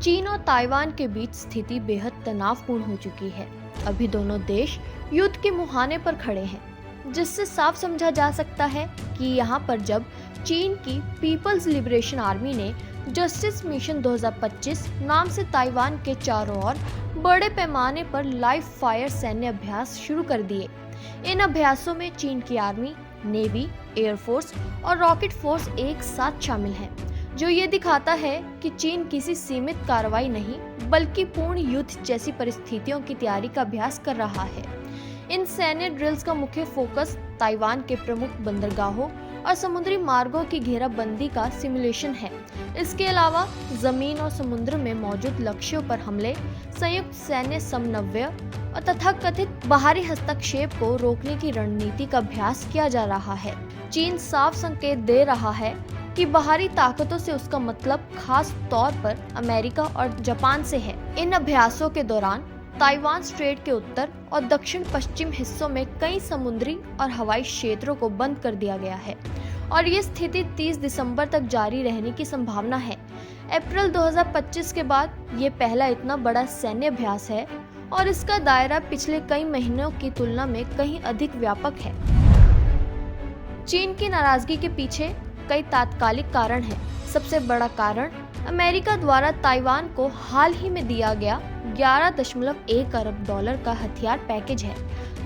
चीन और ताइवान के बीच स्थिति बेहद तनावपूर्ण हो चुकी है। अभी दोनों देश युद्ध के मुहाने पर खड़े हैं, जिससे साफ समझा जा सकता है कि यहाँ पर जब चीन की पीपल्स लिबरेशन आर्मी ने जस्टिस मिशन 2025 नाम से ताइवान के चारों ओर बड़े पैमाने पर लाइव फायर सैन्य अभ्यास शुरू कर दिए। इन अभ्यासों में चीन की आर्मी, नेवी, एयरफोर्स और रॉकेट फोर्स एक साथ शामिल हैं, जो ये दिखाता है कि चीन किसी सीमित कार्रवाई नहीं बल्कि पूर्ण युद्ध जैसी परिस्थितियों की तैयारी का अभ्यास कर रहा है। इन सैन्य ड्रिल्स का मुख्य फोकस ताइवान के प्रमुख बंदरगाहों और समुद्री मार्गों की घेराबंदी का सिमुलेशन है। इसके अलावा जमीन और समुद्र में मौजूद लक्ष्यों पर हमले, संयुक्त सैन्य समन्वय और तथाकथित बाहरी हस्तक्षेप को रोकने की रणनीति का अभ्यास किया जा रहा है। चीन साफ संकेत दे रहा है कि बाहरी ताकतों से उसका मतलब खास तौर पर अमेरिका और जापान से है। इन अभ्यासों के दौरान ताइवान स्ट्रेट के उत्तर और दक्षिण पश्चिम हिस्सों में कई समुद्री और हवाई क्षेत्रों को बंद कर दिया गया है और ये स्थिति 30 दिसंबर तक जारी रहने की संभावना है। अप्रैल 2025 के बाद ये पहला इतना बड़ा सैन्य अभ्यास है और इसका दायरा पिछले कई महीनों की तुलना में कहीं अधिक व्यापक है। चीन की नाराजगी के पीछे कई तात्कालिक कारण हैं। सबसे बड़ा कारण अमेरिका द्वारा ताइवान को हाल ही में दिया गया 11.1 अरब डॉलर का हथियार पैकेज है,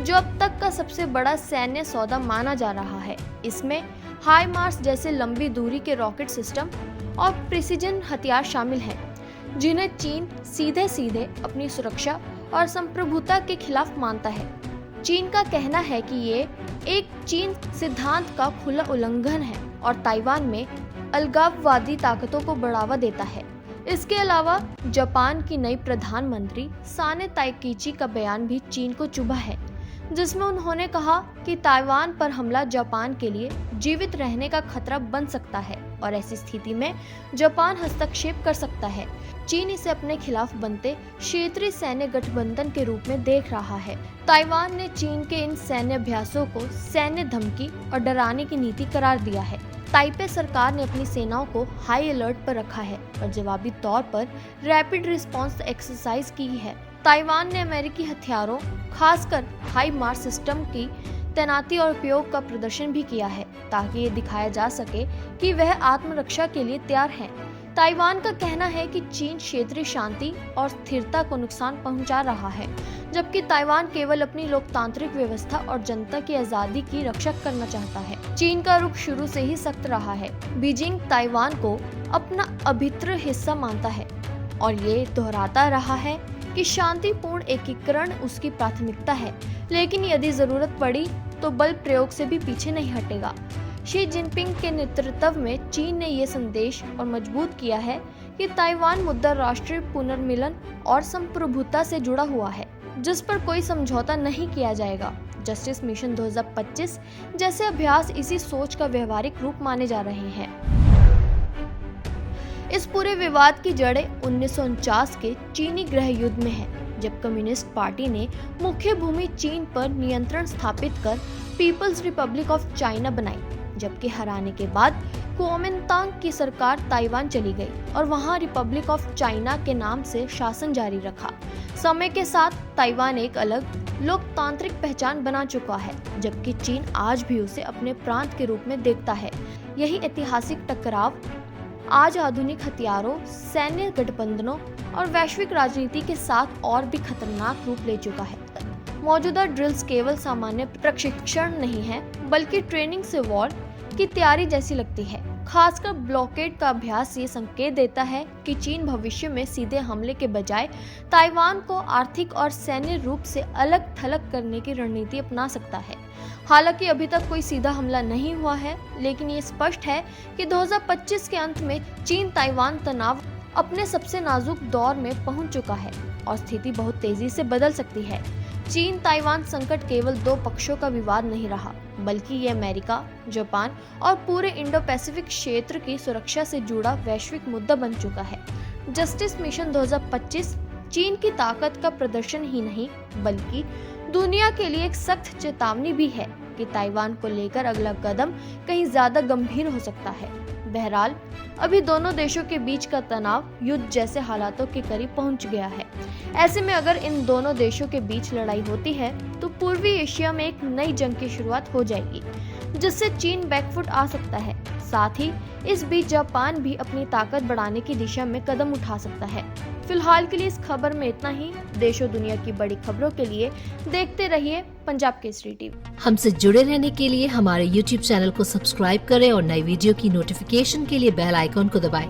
जो अब तक का सबसे बड़ा सैन्य सौदा माना जा रहा है। इसमें हाई मार्स जैसे लंबी दूरी के रॉकेट सिस्टम और प्रिसिजन हथियार शामिल हैं, जिन्हें चीन सीधे सीधे अपनी सुरक्षा और संप्रभुता के खिलाफ मानता है। चीन का कहना है कि ये एक चीन सिद्धांत का खुला उल्लंघन है और ताइवान में अलगाववादी ताकतों को बढ़ावा देता है। इसके अलावा जापान की नई प्रधानमंत्री साने ताइकीची का बयान भी चीन को चुभा है, जिसमें उन्होंने कहा कि ताइवान पर हमला जापान के लिए जीवित रहने का खतरा बन सकता है और ऐसी स्थिति में जापान हस्तक्षेप कर सकता है। चीन इसे अपने खिलाफ बनते क्षेत्रीय सैन्य गठबंधन के रूप में देख रहा है। ताइवान ने चीन के इन सैन्य अभ्यासों को सैन्य धमकी और डराने की नीति करार दिया है। ताइपे सरकार ने अपनी सेनाओं को हाई अलर्ट पर रखा है और जवाबी तौर पर रैपिड रिस्पांस एक्सरसाइज की है। ताइवान ने अमेरिकी हथियारों, खासकर हाई मार्स सिस्टम की तैनाती और उपयोग का प्रदर्शन भी किया है, ताकि ये दिखाया जा सके कि वह आत्मरक्षा के लिए तैयार है। ताइवान का कहना है कि चीन क्षेत्रीय शांति और स्थिरता को नुकसान पहुंचा रहा है, जबकि ताइवान केवल अपनी लोकतांत्रिक व्यवस्था और जनता की आजादी की रक्षा करना चाहता है। चीन का रुख शुरू से ही सख्त रहा है। बीजिंग ताइवान को अपना अभिन्न हिस्सा मानता है और ये दोहराता रहा है कि शांतिपूर्ण एकीकरण उसकी प्राथमिकता है, लेकिन यदि जरूरत पड़ी तो बल प्रयोग से भी पीछे नहीं हटेगा। शी जिनपिंग के नेतृत्व में चीन ने ये संदेश और मजबूत किया है कि ताइवान मुद्दा राष्ट्रीय पुनर्मिलन और संप्रभुता से जुड़ा हुआ है, जिस पर कोई समझौता नहीं किया जाएगा। जस्टिस मिशन 2025 जैसे अभ्यास इसी सोच का व्यवहारिक रूप माने जा रहे हैं। इस पूरे विवाद की जड़ें 1949 के चीनी गृह युद्ध में है, जब कम्युनिस्ट पार्टी ने मुख्य भूमि चीन पर नियंत्रण स्थापित कर पीपल्स रिपब्लिक ऑफ चाइना बनाई, जबकि हराने के बाद कुओमिंतांग की सरकार ताइवान चली गई और वहां रिपब्लिक ऑफ चाइना के नाम से शासन जारी रखा। समय के साथ ताइवान एक अलग लोकतांत्रिक पहचान बना चुका है, जबकि चीन आज भी उसे अपने प्रांत के रूप में देखता है। यही ऐतिहासिक टकराव आज आधुनिक हथियारों, सैन्य गठबंधनों और वैश्विक राजनीति के साथ और भी खतरनाक रूप ले चुका है। मौजूदा ड्रिल्स केवल सामान्य प्रशिक्षण नहीं है, बल्कि ट्रेनिंग से वॉर की तैयारी जैसी लगती है। खासकर ब्लॉकेड का अभ्यास ये संकेत देता है कि चीन भविष्य में सीधे हमले के बजाय ताइवान को आर्थिक और सैन्य रूप से अलग थलग करने की रणनीति अपना सकता है। हालांकि अभी तक कोई सीधा हमला नहीं हुआ है, लेकिन ये स्पष्ट है कि 2025 के अंत में चीन ताइवान तनाव अपने सबसे नाजुक दौर में पहुंच चुका है और स्थिति बहुत तेजी से बदल सकती है। चीन ताइवान संकट केवल दो पक्षों का विवाद नहीं रहा, बल्कि ये अमेरिका, जापान और पूरे इंडो पैसिफिक क्षेत्र की सुरक्षा से जुड़ा वैश्विक मुद्दा बन चुका है। जस्टिस मिशन 2025 चीन की ताकत का प्रदर्शन ही नहीं, बल्कि दुनिया के लिए एक सख्त चेतावनी भी है कि ताइवान को लेकर अगला कदम कहीं ज्यादा गंभीर हो सकता है। बहरहाल अभी दोनों देशों के बीच का तनाव युद्ध जैसे हालातों के करीब पहुंच गया है। ऐसे में अगर इन दोनों देशों के बीच लड़ाई होती है तो पूर्वी एशिया में एक नई जंग की शुरुआत हो जाएगी, जिससे चीन बैकफुट आ सकता है। साथ ही इस बीच जापान भी अपनी ताकत बढ़ाने की दिशा में कदम उठा सकता है। फिलहाल के लिए इस खबर में इतना ही। देश और दुनिया की बड़ी खबरों के लिए देखते रहिए पंजाब केसरी टीवी। हमसे जुड़े रहने के लिए हमारे YouTube चैनल को सब्सक्राइब करें और नई वीडियो की नोटिफिकेशन के लिए बेल आइकॉन को दबाएं।